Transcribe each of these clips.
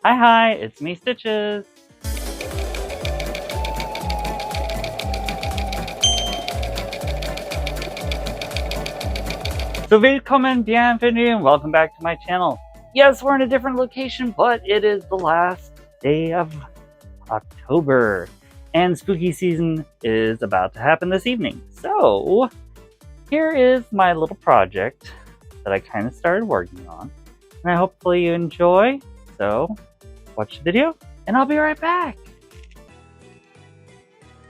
Hi, it's me, Stitches. So willkommen, bienvenue, and welcome back to my channel. Yes, we're in a different location, but it is the last day of October, and spooky season is about to happen this evening. So here is my little project that I kind of started working on, and I hopefully you enjoy. So watch the video, and I'll be right back.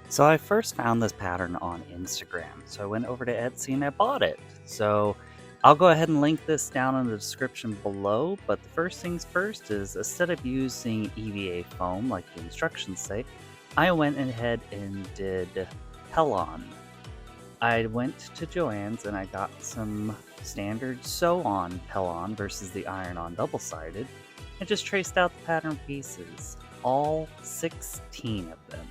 So I first found this pattern on Instagram, so I went over to Etsy and I bought it. So I'll go ahead and link this down in the description below, but the first things first is instead of using EVA foam like the instructions say, I went ahead and did Pellon. I went to Joann's and I got some standard sew-on Pellon versus the iron-on double-sided, and just traced out the pattern pieces, all 16 of them.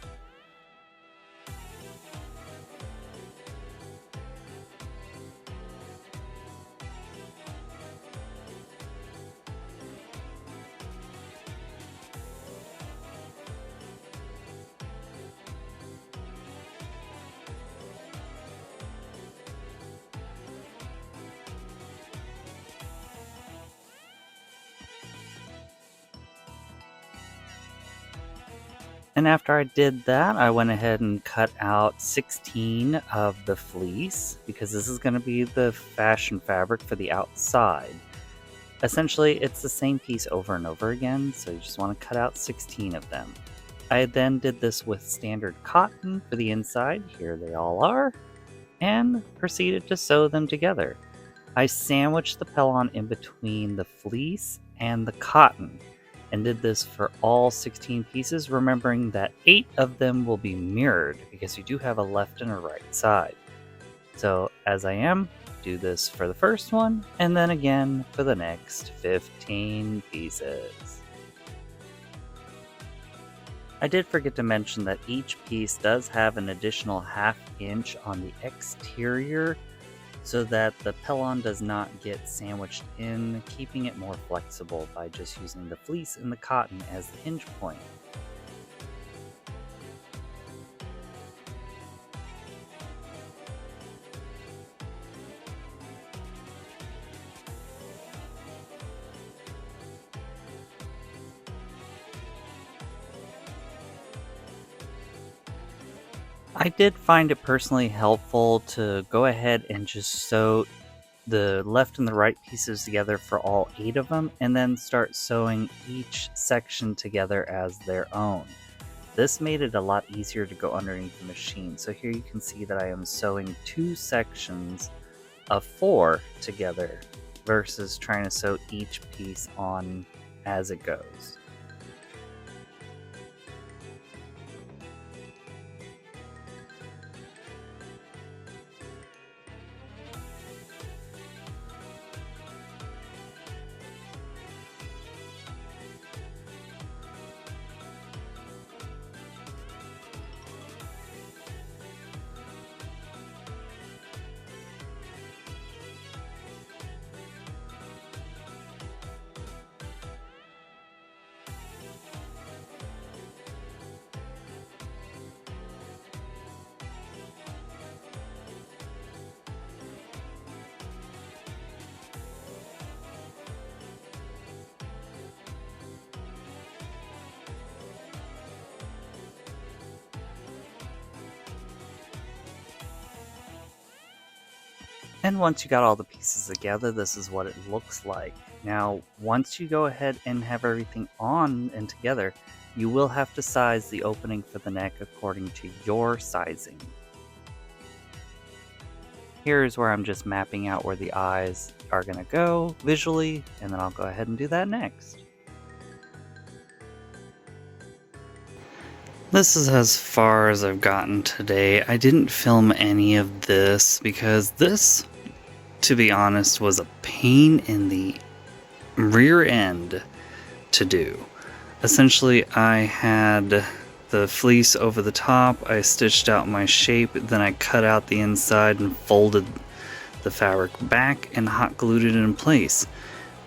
And after I did that, I went ahead and cut out 16 of the fleece, because this is going to be the fashion fabric for the outside. Essentially, it's the same piece over and over again, so you just want to cut out 16 of them. I then did this with standard cotton for the inside, here they all are, and proceeded to sew them together. I sandwiched the Pellon in between the fleece and the cotton, and did this for all 16 pieces, remembering that 8 of them will be mirrored because you do have a left and a right side. So as I am, do this for the first one, and then again for the next 15 pieces. I did forget to mention that each piece does have an additional ½ inch on the exterior, so that the Pellon does not get sandwiched in, keeping it more flexible by just using the fleece and the cotton as the hinge point. I did find it personally helpful to go ahead and just sew the left and the right pieces together for all 8 of them, and then start sewing each section together as their own. This made it a lot easier to go underneath the machine. So here you can see that I am sewing 2 sections of 4 together versus trying to sew each piece on as it goes. And once you got all the pieces together, this is what it looks like. Now, once you go ahead and have everything on and together, you will have to size the opening for the neck according to your sizing. Here's where I'm just mapping out where the eyes are going to go visually, and then I'll go ahead and do that next. This is as far as I've gotten today. I didn't film any of this because this, to be honest, was a pain in the rear end to do. Essentially, I had the fleece over the top, I stitched out my shape, then I cut out the inside and folded the fabric back and hot glued it in place.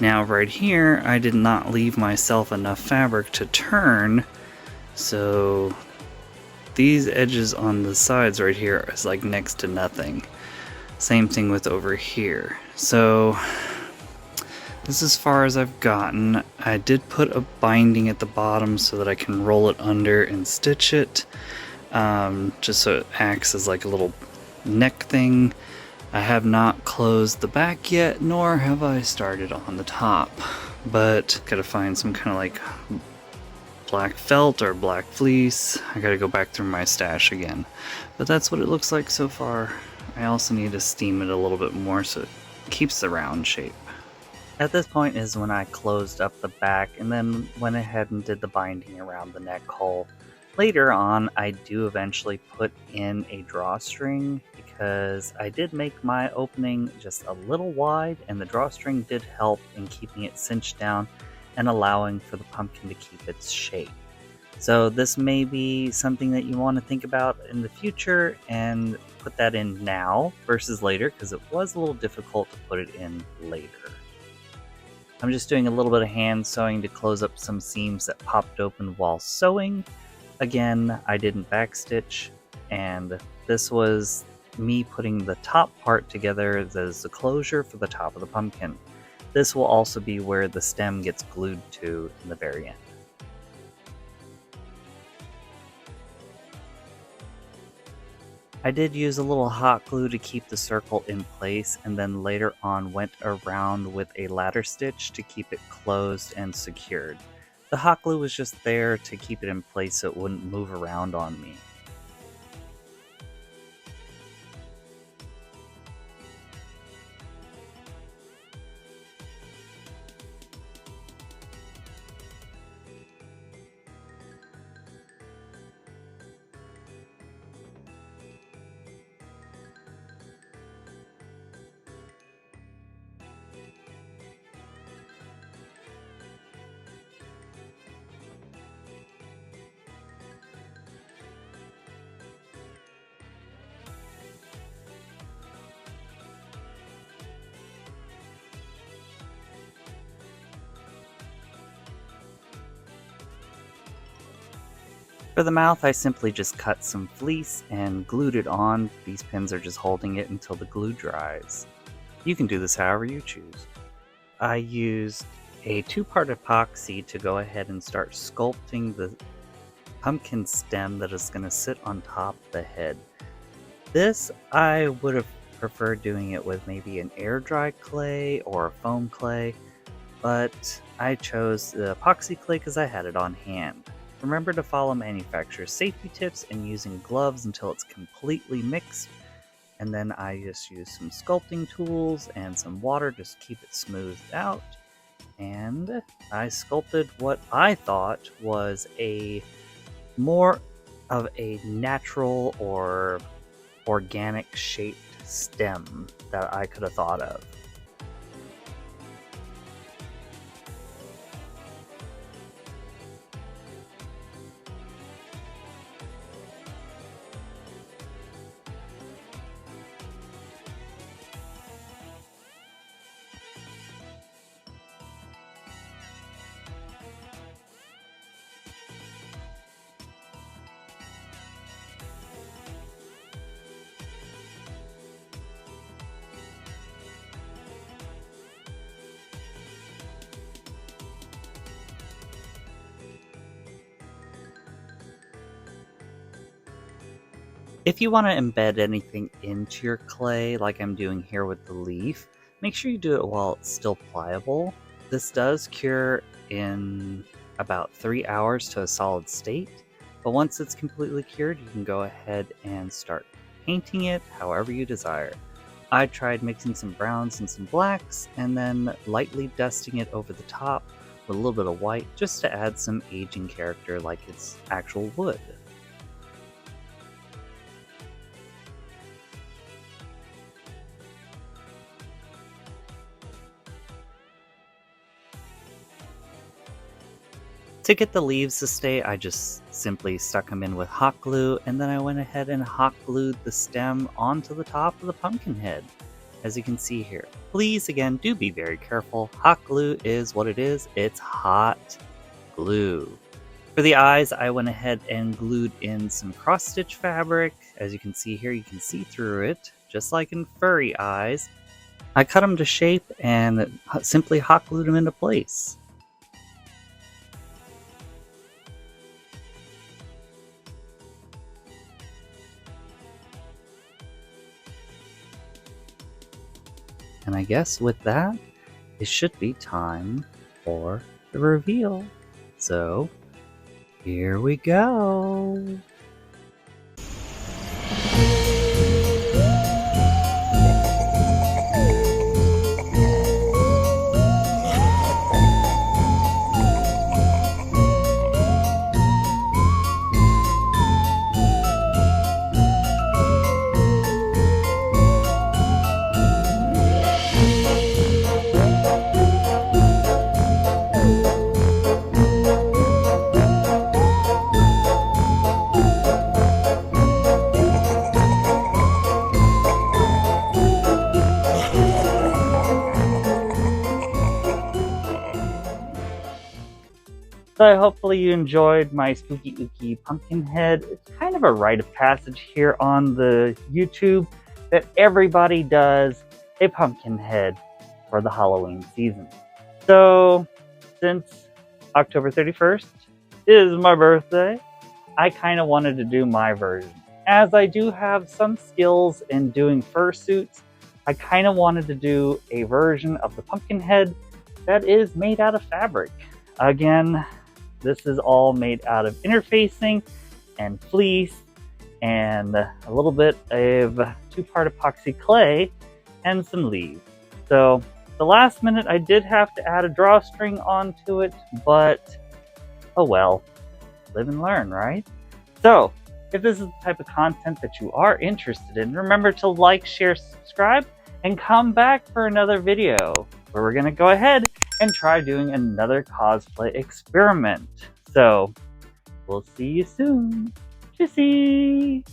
Now right here, I did not leave myself enough fabric to turn, so these edges on the sides right here is like next to nothing. Same thing with over here. So this is as far as I've gotten. I did put a binding at the bottom so that I can roll it under and stitch it, just so it acts as like a little neck thing. I have not closed the back yet, nor have I started on the top, but gotta find some kind of like black felt or black fleece. I gotta go back through my stash again, but that's what it looks like so far. I also need to steam it a little bit more so it keeps the round shape. At this point is when I closed up the back and then went ahead and did the binding around the neck hole. Later on, I do eventually put in a drawstring because I did make my opening just a little wide, and the drawstring did help in keeping it cinched down and allowing for the pumpkin to keep its shape. So this may be something that you want to think about in the future and put that in now versus later, because it was a little difficult to put it in later. I'm just doing a little bit of hand sewing to close up some seams that popped open while sewing. Again, I didn't backstitch, and this was me putting the top part together as the closure for the top of the pumpkin. This will also be where the stem gets glued to in the very end. I did use a little hot glue to keep the circle in place, and then later on went around with a ladder stitch to keep it closed and secured. The hot glue was just there to keep it in place so it wouldn't move around on me. For the mouth, I simply just cut some fleece and glued it on. These pins are just holding it until the glue dries. You can do this however you choose. I used a 2-part epoxy to go ahead and start sculpting the pumpkin stem that is going to sit on top of the head. This, I would have preferred doing it with maybe an air dry clay or a foam clay, but I chose the epoxy clay because I had it on hand. Remember to follow manufacturer's safety tips and using gloves until it's completely mixed. And then I just used some sculpting tools and some water to just keep it smoothed out. And I sculpted what I thought was a more of a natural or organic shaped stem that I could have thought of. If you want to embed anything into your clay, like I'm doing here with the leaf, make sure you do it while it's still pliable. This does cure in about 3 hours to a solid state, but once it's completely cured, you can go ahead and start painting it however you desire. I tried mixing some browns and some blacks, and then lightly dusting it over the top with a little bit of white just to add some aging character like it's actual wood. To get the leaves to stay, I just simply stuck them in with hot glue, and then I went ahead and hot glued the stem onto the top of the pumpkin head. as you can see here. Please, again, do be very careful. Hot glue is what it is. It's hot glue. For the eyes, I went ahead and glued in some cross-stitch fabric. As you can see here, you can see through it, just like in furry eyes. I cut them to shape and simply hot glued them into place. And I guess with that, it should be time for the reveal. So, here we go. So hopefully you enjoyed my Spooky Ooky pumpkin head. It's kind of a rite of passage here on the YouTube that everybody does a pumpkin head for the Halloween season. So since October 31st is my birthday, I kind of wanted to do my version. As I do have some skills in doing fursuits, I kind of wanted to do a version of the pumpkin head that is made out of fabric. Again, this is all made out of interfacing and fleece and a little bit of 2-part epoxy clay and some leaves. So the last minute I did have to add a drawstring onto it, but oh well, live and learn, right? So if this is the type of content that you are interested in, remember to like, share, subscribe, and come back for another video where we're gonna go ahead and try doing another cosplay experiment. So, we'll see you soon. Tschüssi!